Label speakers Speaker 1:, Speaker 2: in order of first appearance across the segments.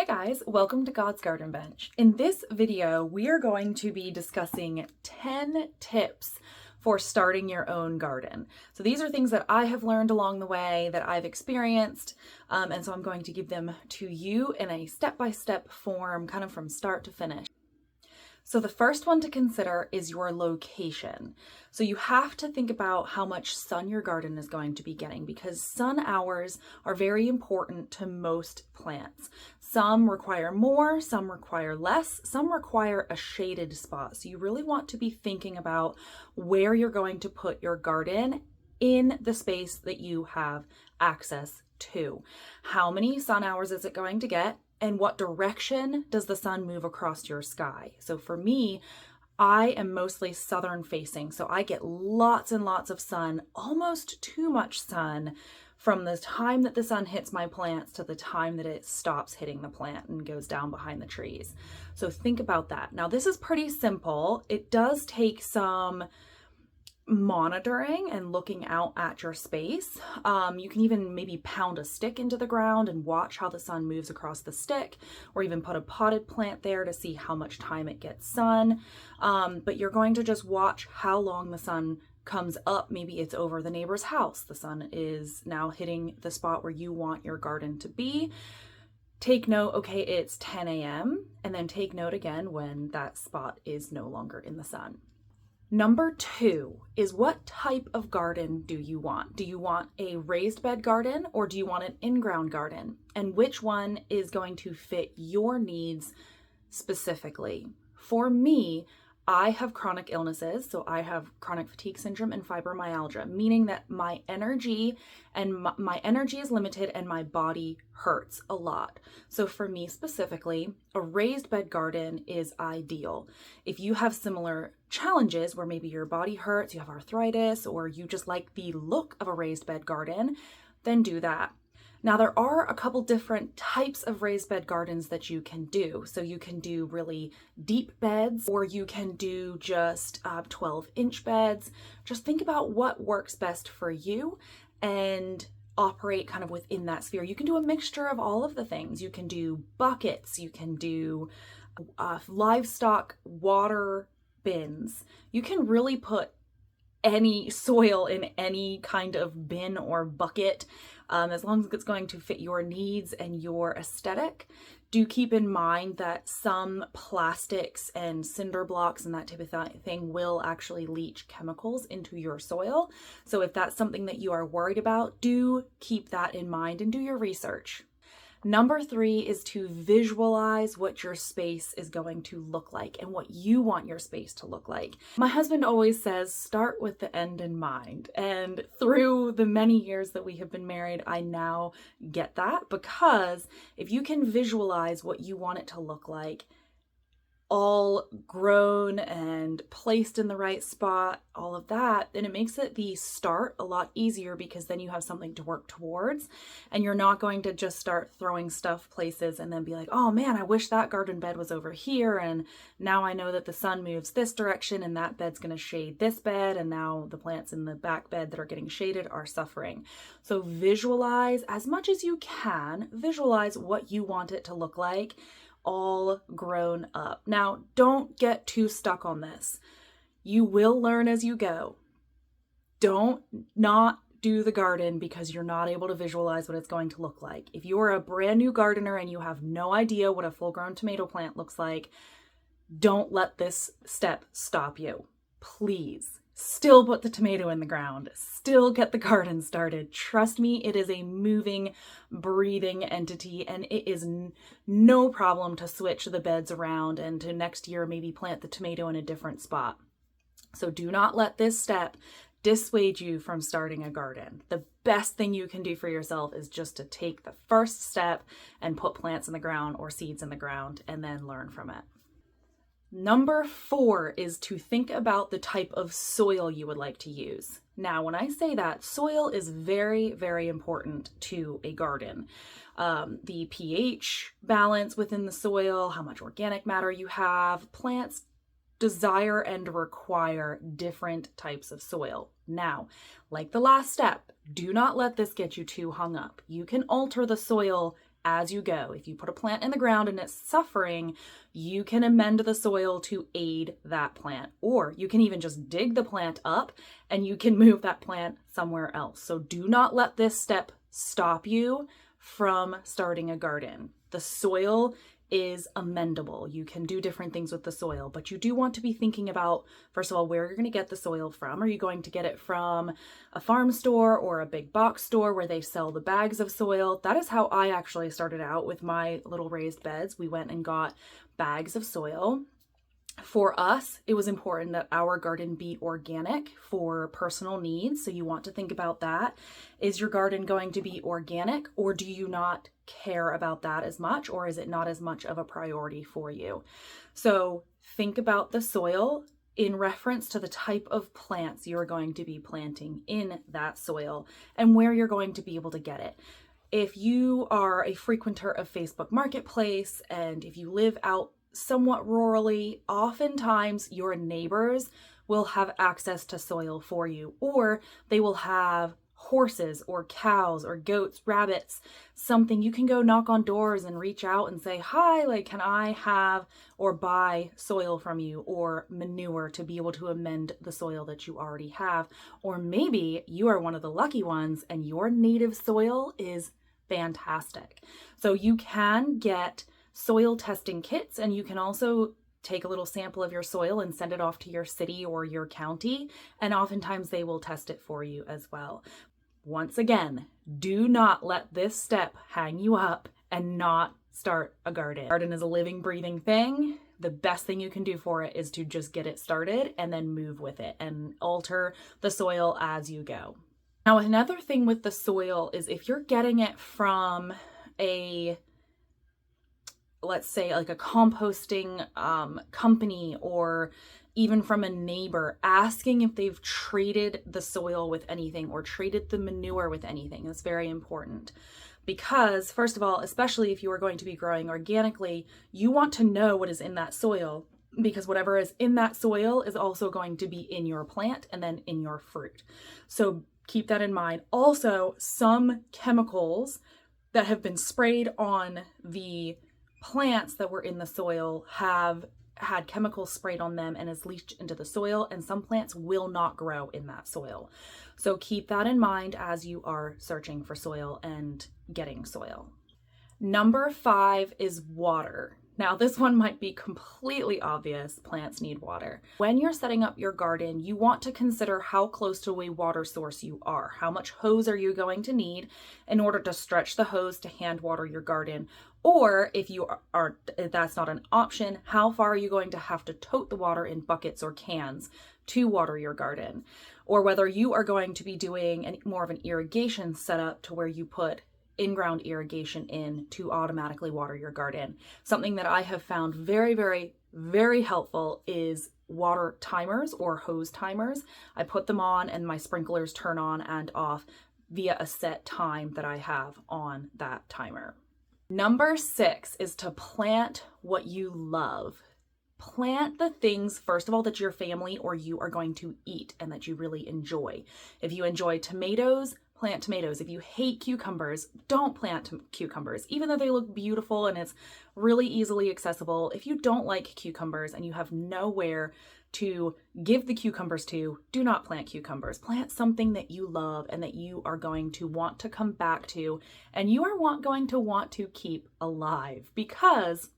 Speaker 1: Guys, welcome to God's Garden Bench. In this video, we are going to be discussing 10 tips for starting your own garden. So these are things that I have learned along the way, that I've experienced, and so I'm going to give them to you in a step-by-step form, kind of from start to finish. So the first one to consider is your location. So you have to think about how much sun your garden is going to be getting, because sun hours are very important to most plants. Some require more, some require less, some require a shaded spot. So you really want to be thinking about where you're going to put your garden in the space that you have access to. How many sun hours is it going to get? And what direction does the sun move across your sky? So for me, I am mostly southern facing, so I get lots and lots of sun, almost too much sun, from the time that the sun hits my plants to the time that it stops hitting the plant and goes down behind the trees. So think about that. Now, this is pretty simple. It does take some monitoring and looking out at your space. You can even maybe pound a stick into the ground and watch how the sun moves across the stick, or even put a potted plant there to see how much time it gets sun. But you're going to just watch how long the sun comes up. Maybe it's over the neighbor's house. The sun is now hitting the spot where you want your garden to be. Take note, okay, it's 10 a.m. and then take note again when that spot is no longer in the sun. Number 2 is, what type of garden do you want? Do you want a raised bed garden, or do you want an in-ground garden? And which one is going to fit your needs specifically? For me, I have chronic illnesses, so I have chronic fatigue syndrome and fibromyalgia, meaning that my energy is limited and my body hurts a lot. So for me specifically, a raised bed garden is ideal. If you have similar challenges where maybe your body hurts, you have arthritis, or you just like the look of a raised bed garden, then do that. Now, there are a couple different types of raised bed gardens that you can do. So you can do really deep beds, or you can do just 12-inch beds. Just think about what works best for you and operate kind of within that sphere. You can do a mixture of all of the things. You can do buckets, you can do livestock water bins. You can really put any soil in any kind of bin or bucket, as long as it's going to fit your needs and your aesthetic. Do keep in mind that some plastics and cinder blocks and that type of thing will actually leach chemicals into your soil. So if that's something that you are worried about, do keep that in mind and do your research. Number 3 is to visualize what your space is going to look like and what you want your space to look like. My husband always says, start with the end in mind. And through the many years that we have been married, I now get that, because if you can visualize what you want it to look like, all grown and placed in the right spot, all of that, then it makes it the start a lot easier, because then you have something to work towards, and you're not going to just start throwing stuff places and then be like, oh man, I wish that garden bed was over here, and now I know that the sun moves this direction and that bed's going to shade this bed, and now the plants in the back bed that are getting shaded are suffering. So visualize as much as you can, visualize what you want it to look like, all grown up. Now, don't get too stuck on this. You will learn as you go. Don't not do the garden because you're not able to visualize what it's going to look like. If you're a brand new gardener and you have no idea what a full-grown tomato plant looks like, don't let this step stop you. Please. Still put the tomato in the ground. Still get the garden started. Trust me, it is a moving, breathing entity, and it is no problem to switch the beds around and to next year maybe plant the tomato in a different spot. So do not let this step dissuade you from starting a garden. The best thing you can do for yourself is just to take the first step and put plants in the ground or seeds in the ground and then learn from it. Number 4 is to think about the type of soil you would like to use. Now, when I say that, soil is very, very important to a garden. The pH balance within the soil, how much organic matter you have. Plants desire and require different types of soil. Now, like the last step, do not let this get you too hung up. You can alter the soil as you go. If you put a plant in the ground and it's suffering, you can amend the soil to aid that plant, or you can even just dig the plant up and you can move that plant somewhere else. So do not let this step stop you from starting a garden. The soil is amendable. You can do different things with the soil, but you do want to be thinking about, first of all, where you're going to get the soil from. Are you going to get it from a farm store or a big box store where they sell the bags of soil? That is how I actually started out with my little raised beds. We went and got bags of soil. For us, it was important that our garden be organic for personal needs. So you want to think about that. Is your garden going to be organic, or do you not care about that as much, or is it not as much of a priority for you? So think about the soil in reference to the type of plants you're going to be planting in that soil and where you're going to be able to get it. If you are a frequenter of Facebook Marketplace and if you live out somewhat rurally, oftentimes your neighbors will have access to soil for you, or they will have horses or cows or goats, rabbits, something. You can go knock on doors and reach out and say, hi, like, can I have or buy soil from you, or manure to be able to amend the soil that you already have? Or maybe you are one of the lucky ones and your native soil is fantastic. So you can get soil testing kits, and you can also take a little sample of your soil and send it off to your city or your county, and oftentimes they will test it for you as well. Once again, do not let this step hang you up and not start a garden. Garden is a living, breathing thing. The best thing you can do for it is to just get it started and then move with it and alter the soil as you go. Now, another thing with the soil is if you're getting it from let's say like a composting company, or even from a neighbor, asking if they've treated the soil with anything or treated the manure with anything. That's very important, because first of all, especially if you are going to be growing organically, you want to know what is in that soil, because whatever is in that soil is also going to be in your plant and then in your fruit. So keep that in mind. Also, some chemicals that have been sprayed on the plants that were in the soil have had chemicals sprayed on them and is leached into the soil, and some plants will not grow in that soil. So keep that in mind as you are searching for soil and getting soil. Number 5 is water. Now, this one might be completely obvious. Plants need water. When you're setting up your garden, you want to consider how close to a water source you are. How much hose are you going to need in order to stretch the hose to hand water your garden? Or if that's not an option, how far are you going to have to tote the water in buckets or cans to water your garden? Or whether you are going to be doing more of an irrigation setup to where you put in-ground irrigation in to automatically water your garden. Something that I have found very, very, very helpful is water timers or hose timers. I put them on and my sprinklers turn on and off via a set time that I have on that timer. Number 6 is to plant what you love. Plant the things, first of all, that your family or you are going to eat and that you really enjoy. If you enjoy tomatoes, plant tomatoes. If you hate cucumbers, don't plant cucumbers, even though they look beautiful and it's really easily accessible. If you don't like cucumbers and you have nowhere to give the cucumbers to, do not plant cucumbers. Plant something that you love and that you are going to want to come back to, and you are going to want to keep alive, because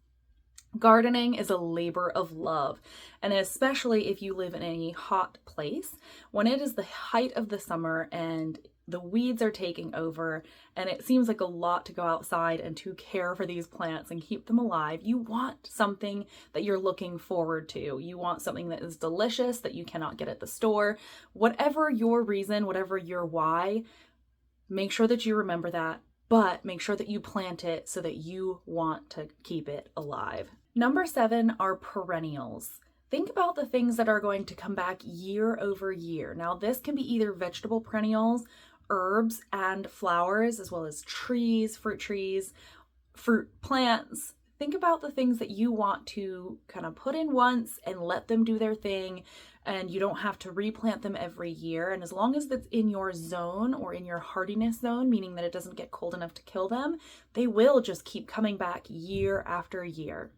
Speaker 1: gardening is a labor of love. And especially if you live in a hot place, when it is the height of the summer and the weeds are taking over and it seems like a lot to go outside and to care for these plants and keep them alive, you want something that you're looking forward to. You want something that is delicious that you cannot get at the store. Whatever your reason, whatever your why, make sure that you remember that, but make sure that you plant it so that you want to keep it alive. Number 7 are perennials. Think about the things that are going to come back year over year. Now, this can be either vegetable perennials, herbs and flowers, as well as trees, fruit plants. Think about the things that you want to kind of put in once and let them do their thing and you don't have to replant them every year. And as long as it's in your zone or in your hardiness zone, meaning that it doesn't get cold enough to kill them, they will just keep coming back year after year.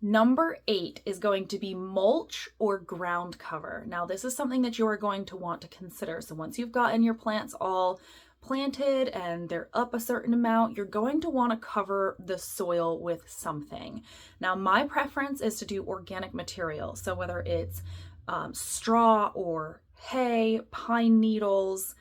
Speaker 1: Number 8 is going to be mulch or ground cover. Now, this is something that you are going to want to consider. So once you've gotten your plants all planted and they're up a certain amount, you're going to want to cover the soil with something. Now, my preference is to do organic material. So whether it's straw or hay, pine needles,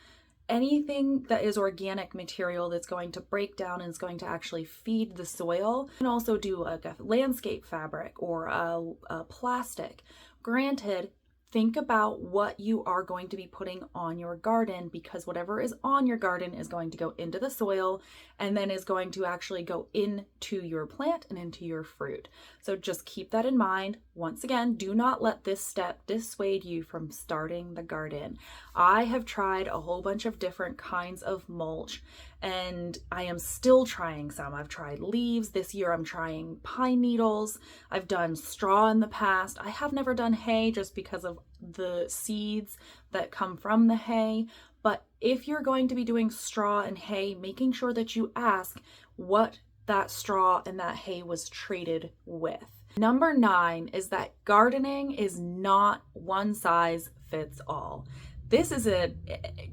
Speaker 1: anything that is organic material that's going to break down and is going to actually feed the soil. You can also do like a landscape fabric or a plastic. Granted, think about what you are going to be putting on your garden, because whatever is on your garden is going to go into the soil and then is going to actually go into your plant and into your fruit. So just keep that in mind. Once again, do not let this step dissuade you from starting the garden. I have tried a whole bunch of different kinds of mulch and I am still trying some. I've tried leaves. This year I'm trying pine needles. I've done straw in the past. I have never done hay just because of the seeds that come from the hay. But if you're going to be doing straw and hay, making sure that you ask what that straw and that hay was treated with. Number 9 is that gardening is not one size fits all. This is a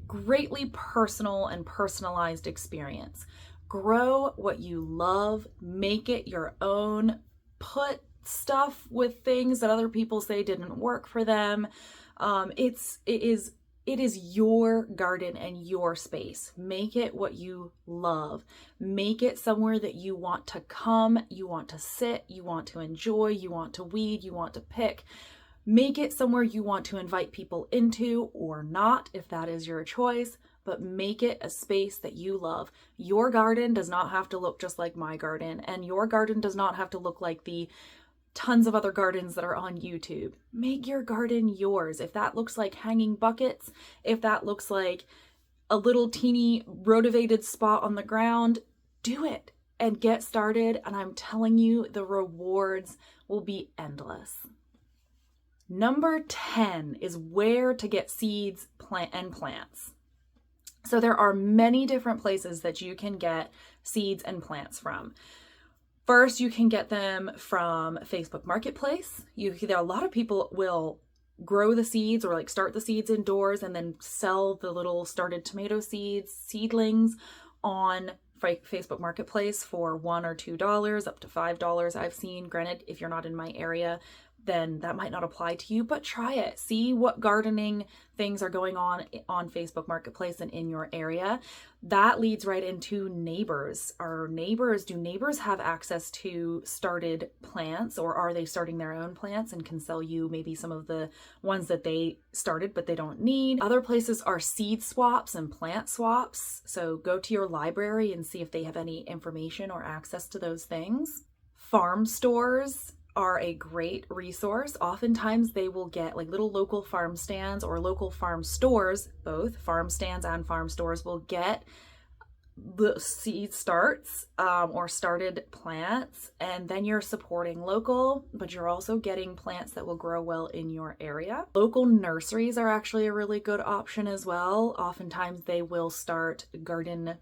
Speaker 1: greatly personal and personalized experience. Grow what you love, make it your own, put stuff with things that other people say didn't work for them. It is your garden and your space. Make it what you love. Make it somewhere that you want to come, you want to sit, you want to enjoy, you want to weed, you want to pick. Make it somewhere you want to invite people into or not, if that is your choice, but make it a space that you love. Your garden does not have to look just like my garden, and your garden does not have to look like the tons of other gardens that are on YouTube. Make your garden yours. If that looks like hanging buckets, if that looks like a little teeny rotivated spot on the ground, do it and get started. And I'm telling you, the rewards will be endless. Number 10 is where to get seeds and plants. So there are many different places that you can get seeds and plants from. First, you can get them from Facebook Marketplace. A lot of people will grow the seeds or like start the seeds indoors and then sell the little started tomato seedlings on Facebook Marketplace for $1 or $2, up to $5 I've seen. Granted, if you're not in my area, then that might not apply to you, but try it. See what gardening things are going on Facebook Marketplace and in your area. That leads right into neighbors. Do neighbors have access to started plants, or are they starting their own plants and can sell you maybe some of the ones that they started but they don't need? Other places are seed swaps and plant swaps. So go to your library and see if they have any information or access to those things. Farm stores are a great resource. Oftentimes they will get like little local farm stands or local farm stores, both farm stands and farm stores will get the seed starts or started plants, and then you're supporting local, but you're also getting plants that will grow well in your area. Local nurseries are actually a really good option as well. Oftentimes they will start garden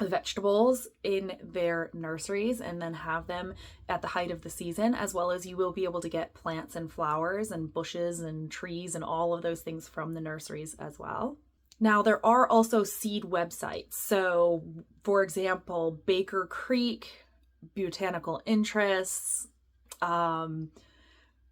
Speaker 1: vegetables in their nurseries and then have them at the height of the season, as well as you will be able to get plants and flowers and bushes and trees and all of those things from the nurseries as well. Now, there are also seed websites. So, for example, Baker Creek, Botanical Interests,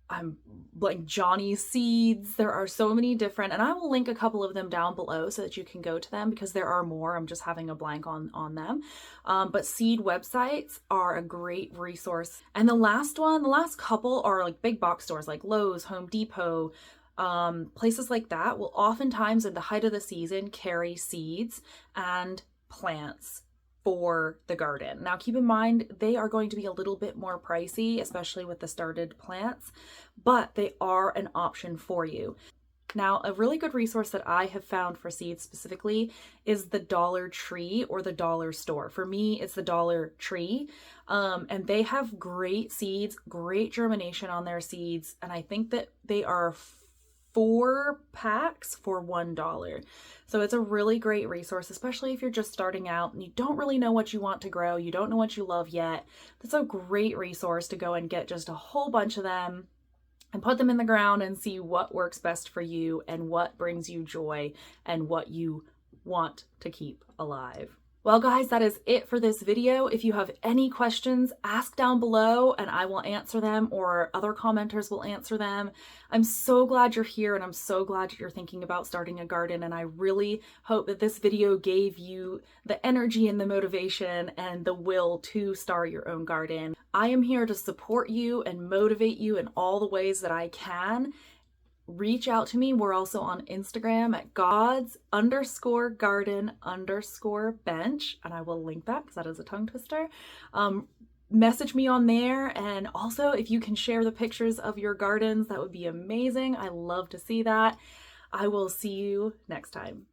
Speaker 1: I'm like Johnny's Seeds. There are so many different, and I will link a couple of them down below so that you can go to them because there are more. I'm just having a blank on them. But seed websites are a great resource. And the last couple are like big box stores like Lowe's, Home Depot, places like that will oftentimes at the height of the season carry seeds and plants for the garden. Now, keep in mind, they are going to be a little bit more pricey, especially with the started plants, but they are an option for you. Now, a really good resource that I have found for seeds specifically is the Dollar Tree or the Dollar Store. For me, it's the Dollar Tree, and they have great seeds, great germination on their seeds, and I think that they are 4 packs for $1. So it's a really great resource, especially if you're just starting out and you don't really know what you want to grow, you don't know what you love yet. That's a great resource to go and get just a whole bunch of them and put them in the ground and see what works best for you and what brings you joy and what you want to keep alive. Well, guys, that is it for this video. If you have any questions, ask down below and I will answer them, or other commenters will answer them. I'm so glad you're here and I'm so glad you're thinking about starting a garden, and I really hope that this video gave you the energy and the motivation and the will to start your own garden. I am here to support you and motivate you in all the ways that I can. Reach out to me. We're also on Instagram at gods_garden_bench, and I will link that because that is a tongue twister. Message me on there, and also if you can share the pictures of your gardens, that would be amazing. I love to see that. I will see you next time.